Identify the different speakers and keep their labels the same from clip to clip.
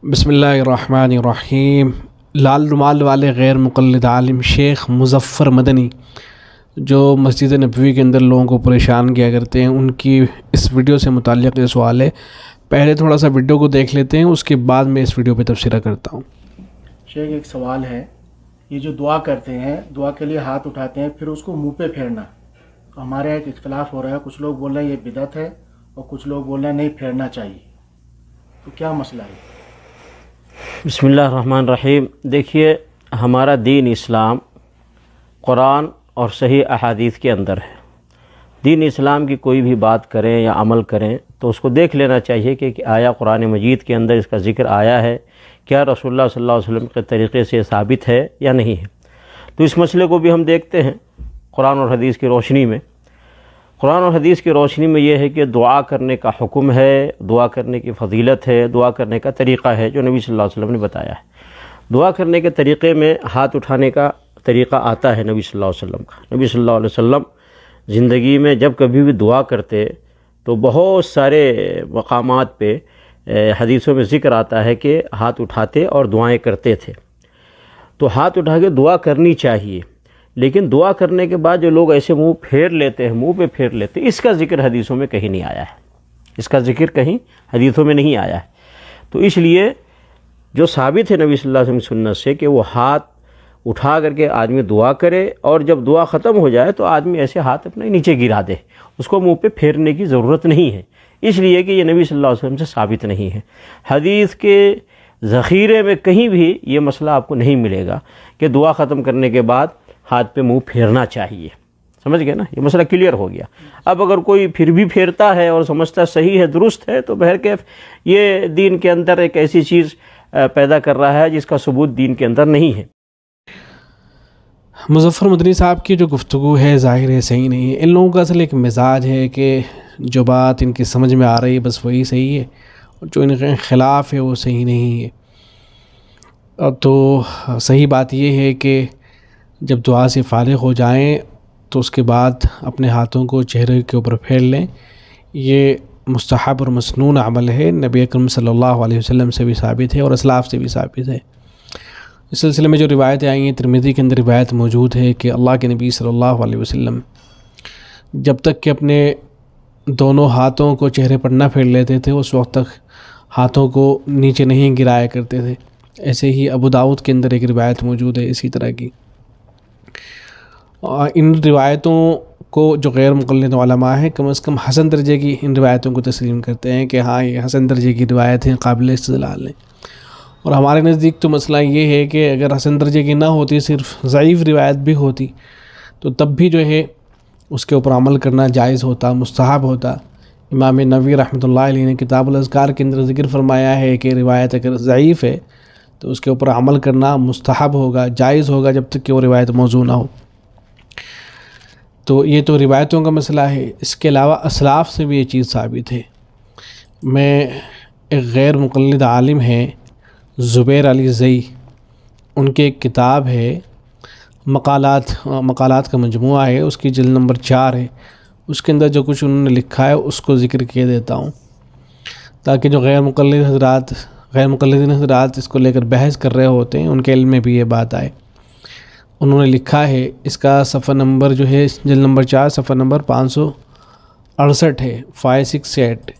Speaker 1: بسم اللہ الرحمن الرحیم۔ لال رومال والے غیر مقلد عالم شیخ مظفر مدنی جو مسجد نبوی کے اندر لوگوں کو پریشان کیا کرتے ہیں، ان کی اس ویڈیو سے متعلق یہ سوال ہے۔ پہلے تھوڑا سا ویڈیو کو دیکھ لیتے ہیں، اس کے بعد میں اس ویڈیو پہ تبصرہ کرتا ہوں۔
Speaker 2: شیخ ایک سوال ہے، یہ جو دعا کرتے ہیں، دعا کے لیے ہاتھ اٹھاتے ہیں پھر اس کو منہ پہ پھیرنا، تو ہمارے یہاں ایک اختلاف ہو رہا ہے، کچھ لوگ بول رہے ہیں یہ بدعت ہے اور کچھ لوگ بول رہے ہیں نہیں پھیرنا چاہیے، تو کیا مسئلہ ہے؟
Speaker 3: بسم اللہ الرحمن الرحیم۔ دیکھیے، ہمارا دین اسلام قرآن اور صحیح احادیث کے اندر ہے۔ دین اسلام کی کوئی بھی بات کریں یا عمل کریں تو اس کو دیکھ لینا چاہیے کہ آیا قرآن مجید کے اندر اس کا ذکر آیا ہے، کیا رسول اللہ صلی اللہ علیہ وسلم کے طریقے سے ثابت ہے یا نہیں ہے۔ تو اس مسئلے کو بھی ہم دیکھتے ہیں قرآن اور حدیث کی روشنی میں۔ قرآن اور حدیث کی روشنی میں یہ ہے کہ دعا کرنے کا حکم ہے، دعا کرنے کی فضیلت ہے، دعا کرنے کا طریقہ ہے جو نبی صلی اللہ علیہ وسلم نے بتایا ہے۔ دعا کرنے کے طریقے میں ہاتھ اٹھانے کا طریقہ آتا ہے نبی صلی اللہ علیہ وسلم کا۔ نبی صلی اللہ علیہ وسلم زندگی میں جب کبھی بھی دعا کرتے تو بہت سارے مقامات پہ حدیثوں میں ذکر آتا ہے کہ ہاتھ اٹھاتے اور دعائیں کرتے تھے۔ تو ہاتھ اٹھا کے دعا کرنی چاہیے، لیکن دعا کرنے کے بعد جو لوگ ایسے منہ پھیر لیتے ہیں، منہ پہ پھیر لیتے ہیں، اس کا ذکر حدیثوں میں کہیں نہیں آیا ہے، اس کا ذکر کہیں حدیثوں میں نہیں آیا ہے۔ تو اس لیے جو ثابت ہے نبی صلی اللہ علیہ وسلم کی سنت سے کہ وہ ہاتھ اٹھا کر کے آدمی دعا کرے، اور جب دعا ختم ہو جائے تو آدمی ایسے ہاتھ اپنے نیچے گرا دے، اس کو منہ پہ پھیرنے کی ضرورت نہیں ہے، اس لیے کہ یہ نبی صلی اللہ علیہ وسلم سے ثابت نہیں ہے۔ حدیث کے ذخیرے میں کہیں بھی یہ مسئلہ آپ کو نہیں ملے گا کہ دعا ختم کرنے کے بعد ہاتھ پہ منہ پھیرنا چاہیے۔ سمجھ گئے نا، یہ مسئلہ کلیئر ہو گیا۔ اب اگر کوئی پھر بھی پھیرتا ہے اور سمجھتا صحیح ہے، درست ہے، تو بہرکیف یہ دین کے اندر ایک ایسی چیز پیدا کر رہا ہے جس کا ثبوت دین کے اندر نہیں ہے۔
Speaker 1: مظفر مدنی صاحب کی جو گفتگو ہے ظاہر ہے صحیح نہیں ہے۔ ان لوگوں کا اصل ایک مزاج ہے کہ جو بات ان کی سمجھ میں آ رہی ہے بس وہی صحیح ہے، اور جو ان کے خلاف ہے وہ صحیح نہیں ہے۔ تو صحیح بات یہ ہے کہ جب دعا سے فارغ ہو جائیں تو اس کے بعد اپنے ہاتھوں کو چہرے کے اوپر پھیر لیں۔ یہ مستحب اور مسنون عمل ہے، نبی اکرم صلی اللہ علیہ وسلم سے بھی ثابت ہے اور اسلاف سے بھی ثابت ہے۔ اس سلسلے میں جو روایتیں آئی ہیں، ترمذی کے اندر روایت موجود ہے کہ اللہ کے نبی صلی اللہ علیہ وسلم جب تک کہ اپنے دونوں ہاتھوں کو چہرے پر نہ پھیر لیتے تھے اس وقت تک ہاتھوں کو نیچے نہیں گرایا کرتے تھے۔ ایسے ہی ابو داؤد کے اندر ایک روایت موجود ہے اسی طرح کی۔ ان روایتوں کو جو غیر مقلد علماء ہیں کم از کم حسن درجے کی ان روایتوں کو تسلیم کرتے ہیں کہ ہاں یہ حسن درجے کی روایت ہیں، قابل استدلال ہیں۔ اور ہمارے نزدیک تو مسئلہ یہ ہے کہ اگر حسن درجے کی نہ ہوتی، صرف ضعیف روایت بھی ہوتی، تو تب بھی جو ہے اس کے اوپر عمل کرنا جائز ہوتا، مستحب ہوتا۔ امام نووی رحمۃ اللہ علیہ نے کتاب الاذکار کے اندر ذکر فرمایا ہے کہ روایت اگر ضعیف ہے تو اس کے اوپر عمل کرنا مستحب ہوگا، جائز ہوگا، جب تک کہ وہ روایت موضوع نہ ہو۔ تو یہ تو روایتوں کا مسئلہ ہے۔ اس کے علاوہ اسلاف سے بھی یہ چیز ثابت ہے۔ میں ایک غیر مقلد عالم ہیں زبیر علی زئی، ان کی ایک کتاب ہے مقالات کا مجموعہ ہے، اس کی جلد نمبر 4 ہے، اس کے اندر جو کچھ انہوں نے لکھا ہے اس کو ذکر کیے دیتا ہوں تاکہ جو غیر مقلدین حضرات اس کو لے کر بحث کر رہے ہوتے ہیں ان کے علم میں بھی یہ بات آئے۔ انہوں نے لکھا ہے، اس کا صفحہ نمبر جو ہے جلد نمبر 4 صفحہ نمبر 568 ہے، 568۔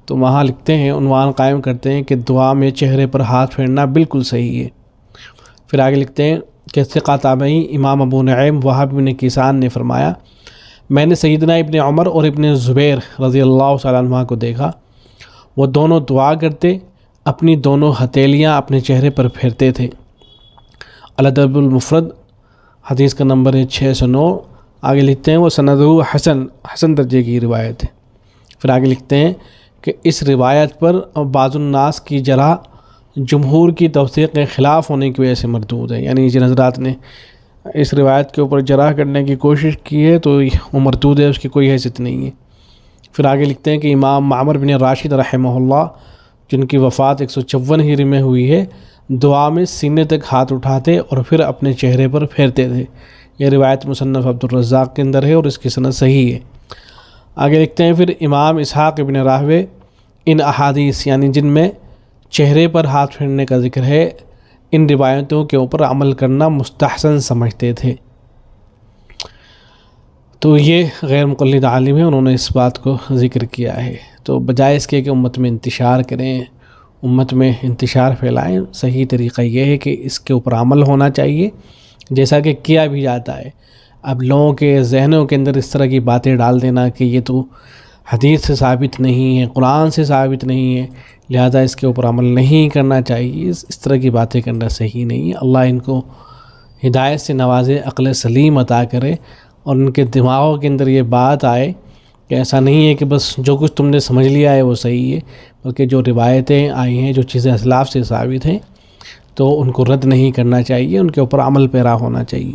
Speaker 1: تو وہاں لکھتے ہیں، عنوان قائم کرتے ہیں کہ دعا میں چہرے پر ہاتھ پھیرنا بالکل صحیح ہے۔ پھر آگے لکھتے ہیں کہ ثقہ تابعی امام ابو نعیم وہب بن کیسان نے فرمایا، میں نے سیدنا ابن عمر اور ابن زبیر رضی اللہ تعالیٰ عنہ کو دیکھا، وہ دونوں دعا کرتے اپنی دونوں ہتھیلیاں اپنے چہرے پر پھیرتے تھے۔ الادب المفرد حدیث کا نمبر ہے 609۔ آگے لکھتے ہیں وہ سندہ حسن درجے کی روایت ہے۔ پھر آگے لکھتے ہیں کہ اس روایت پر بعض الناس کی جرح جمہور کی توثیق کے خلاف ہونے کی وجہ سے مردود ہے، یعنی جن حضرات نے اس روایت کے اوپر جرح کرنے کی کوشش کی ہے تو وہ مردود ہے، اس کی کوئی حیثیت نہیں ہے۔ پھر آگے لکھتے ہیں کہ امام معمر بن راشد رحمہ اللہ جن کی وفات 154 ہجری میں ہوئی ہے، دعا میں سینے تک ہاتھ اٹھاتے اور پھر اپنے چہرے پر پھیرتے تھے۔ یہ روایت مصنف عبد الرزاق کے اندر ہے اور اس کی سند صحیح ہے۔ آگے لکھتے ہیں پھر امام اسحاق ابن راہوے ان احادیث یعنی جن میں چہرے پر ہاتھ پھیرنے کا ذکر ہے، ان روایتوں کے اوپر عمل کرنا مستحسن سمجھتے تھے۔ تو یہ غیر مقلد عالم ہیں، انہوں نے اس بات کو ذکر کیا ہے۔ تو بجائے اس کے کہ امت میں انتشار کریں، امت میں انتشار پھیلائیں، صحیح طریقہ یہ ہے کہ اس کے اوپر عمل ہونا چاہیے، جیسا کہ کیا بھی جاتا ہے۔ اب لوگوں کے ذہنوں کے اندر اس طرح کی باتیں ڈال دینا کہ یہ تو حدیث سے ثابت نہیں ہے، قرآن سے ثابت نہیں ہے، لہذا اس کے اوپر عمل نہیں کرنا چاہیے، اس طرح کی باتیں کرنا صحیح نہیں ہے۔ اللہ ان کو ہدایت سے نوازے، عقل سلیم عطا کرے، اور ان کے دماغوں کے اندر یہ بات آئے کہ ایسا نہیں ہے کہ بس جو کچھ تم نے سمجھ لیا ہے وہ صحیح ہے، بلکہ جو روایتیں آئی ہیں، جو چیزیں اسلاف سے ثابت ہیں، تو ان کو رد نہیں کرنا چاہیے، ان کے اوپر عمل پیرا ہونا چاہیے۔